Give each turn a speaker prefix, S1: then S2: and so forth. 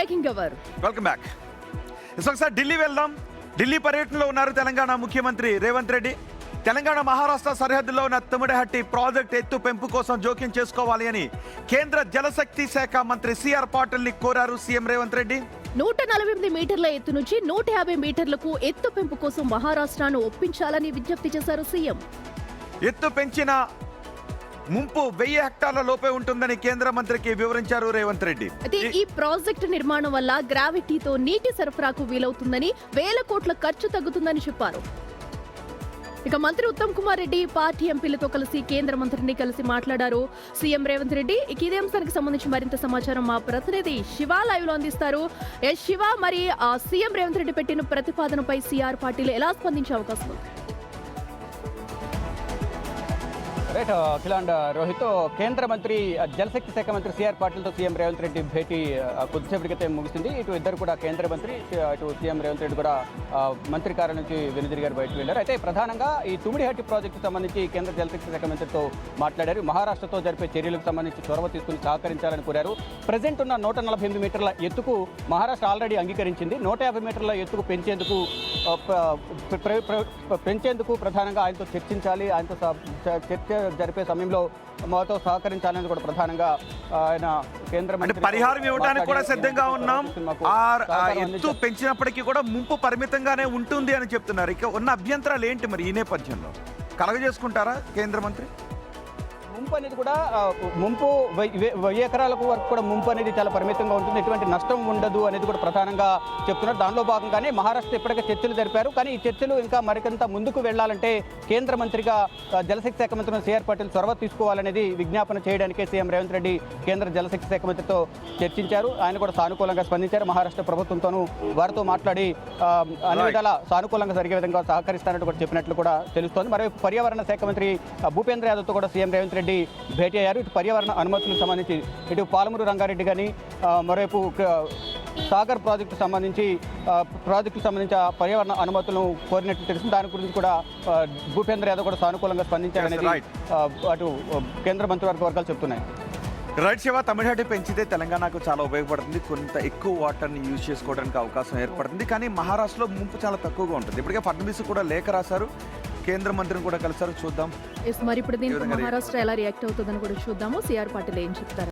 S1: Breaking cover.
S2: Welcome back. ఒకసారి ఢిల్లీ వెళ్దాం. ఢిల్లీ పర్యటనలో ఉన్నారు తెలంగాణ ముఖ్యమంత్రి రేవంత్ రెడ్డి. తెలంగాణ మహారాష్ట్ర సరిహద్దులో ఉన్న తుమ్మిడిహట్టి ప్రాజెక్ట్ ఎత్తు పెంపు కోసం జోక్యం చేసుకోవాలి అని కేంద్ర జలశక్తి శాఖ మంత్రి సిఆర్ పాటిల్ ని కోరారు సీఎం రేవంత్ రెడ్డి.
S1: 148 మీటర్ల ఎత్తు నుంచి 150 మీటర్లకు ఎత్తు పెంపు కోసం మహారాష్ట్రను ఒప్పించాలని విజ్ఞప్తి చేశారు సీఎం.
S2: ఎత్తు పెంచిన ముంపు 1000 హెక్టార్ల లోపే ఉంటుందని కేంద్ర మంత్రికి వివరించారు రేవంత్ రెడ్డి.
S1: అయితే ఈ ప్రాజెక్టు నిర్మాణం వల్ల గ్రావిటీతో నీటి సరఫరాకు వీలవుతుందని, 1000 కోట్ల ఖర్చు తగ్గుతుందని చెప్పారు. ఇక మంత్రి ఉత్తమ్ కుమార్ రెడ్డి పార్టీ ఎంపీలతో కలిసి కేంద్ర మంత్రిని కలిసి మాట్లాడారు సీఎం రేవంత్ రెడ్డి. ఇక ఇదే అంశానికి సంబంధించి మరింత సమాచారం మా ప్రతినిధి శివ లైవ్ లో అందిస్తారు. శివ, మరి సీఎం రేవంత్ రెడ్డి పెట్టిన ప్రతిపాదనపై సిఆర్ పాటిల్ ఎలా స్పందించే అవకాశం ఉంది?
S3: రైట్ అఖిల అండ్ రోహిత్, కేంద్ర మంత్రి జలశక్తి శాఖ మంత్రి సిఆర్ పాటిల్తో సీఎం రేవంత్ రెడ్డి భేటీ కొద్దిసేపటి క్రితం ముగిసింది. ఇటు ఇద్దరు కూడా కేంద్ర మంత్రి, ఇటు సీఎం రేవంత్ రెడ్డి కూడా మంత్రి కార్యాలయం నుంచి వెనుదిరిగారు, బయటకు వెళ్లారు. అయితే ప్రధానంగా ఈ తుమ్మిడిహట్టి ప్రాజెక్టుకు సంబంధించి కేంద్ర జలశక్తి శాఖ మంత్రితో మాట్లాడారు. మహారాష్ట్రతో జరిపే చర్యలకు సంబంధించి చొరవ తీసుకుని సహకరించాలని కోరారు. ప్రజెంట్ ఉన్న 148 మీటర్ల ఎత్తుకు మహారాష్ట్ర ఆల్రెడీ అంగీకరించింది. 150 మీటర్ల ఎత్తుకు పెంచేందుకు ప్రధానంగా ఆయనతో చర్చించాలి, ఆయనతో చర్చ జరిపే సమయంలో మాతో సహకరించాలని కూడా ప్రధానంగా ఆయన కేంద్ర మంత్రి
S2: పరిహారం ఇవ్వడానికి కూడా సిద్ధంగా ఉన్నాం. ఎత్తు పెంచినప్పటికీ కూడా ముంపు పరిమితంగానే ఉంటుంది అని చెప్తున్నారు. ఇక ఉన్న అభ్యంతరాలు ఏంటి మరి ఈ నేపథ్యంలో కలగజేసుకుంటారా కేంద్ర మంత్రి?
S3: ముంపు అనేది కూడా ముంపు 1000 ఎకరాలకు వరకు కూడా ముంపు అనేది చాలా పరిమితంగా ఉంటుంది, ఎటువంటి నష్టం ఉండదు అనేది కూడా ప్రధానంగా చెప్తున్నారు. దానిలో భాగంగానే మహారాష్ట్ర ఇప్పటికే చర్చలు జరిపారు. కానీ ఈ చర్చలు ఇంకా మరికొంత ముందుకు వెళ్లాలంటే కేంద్ర మంత్రిగా జలశక్తి శాఖ మంత్రి సిఆర్ పాటిల్ చొరవ తీసుకోవాలనేది విజ్ఞాపన చేయడానికే సీఎం రేవంత్ రెడ్డి కేంద్ర జలశక్తి శాఖ మంత్రితో చర్చించారు. ఆయన కూడా సానుకూలంగా స్పందించారు. మహారాష్ట్ర ప్రభుత్వంతోనూ వారితో మాట్లాడి అన్ని విధాలా సానుకూలంగా జరిగే విధంగా సహకరిస్తానట్టు కూడా చెప్పినట్లు కూడా తెలుస్తోంది. మరోవైపు పర్యావరణ శాఖ మంత్రి భూపేంద్ర యాదవ్తో కూడా సీఎం రేవంత్ రెడ్డి భేటీ అయ్యారు. ఇటు పర్యావరణ అనుమతులకు సంబంధించి ఇటు పాలమూరు రంగారెడ్డి కానీ, మరోవైపు సాగర్ ప్రాజెక్టుకు సంబంధించి పర్యావరణ అనుమతులను కోరినట్లు తెలుస్తుంది. దాని గురించి కూడా భూపేంద్ర యాదవ్ కూడా సానుకూలంగా స్పందించారనేది అటు కేంద్ర మంత్రివర్గ వర్గాలు చెప్తున్నాయి.
S2: రైట్ శివ, తమిళనాడు పెంచితే తెలంగాణకు చాలా ఉపయోగపడుతుంది, కొంత ఎక్కువ వాటర్ని యూజ్ చేసుకోవడానికి అవకాశం ఏర్పడుతుంది. కానీ మహారాష్ట్రలో ముంపు చాలా తక్కువగా ఉంటుంది. ఇప్పటికే ఫడ్నవీస్ కూడా లేఖ రాశారు, కేంద్ర మంత్రిని కూడా కలిసారు. చూద్దాం
S1: మరి ఇప్పుడు దీనికి మహారాష్ట్ర ఎలా రియాక్ట్ అవుతుందని కూడా చూద్దాము. సిఆర్ పాటిల్ ఏం చెప్తారు?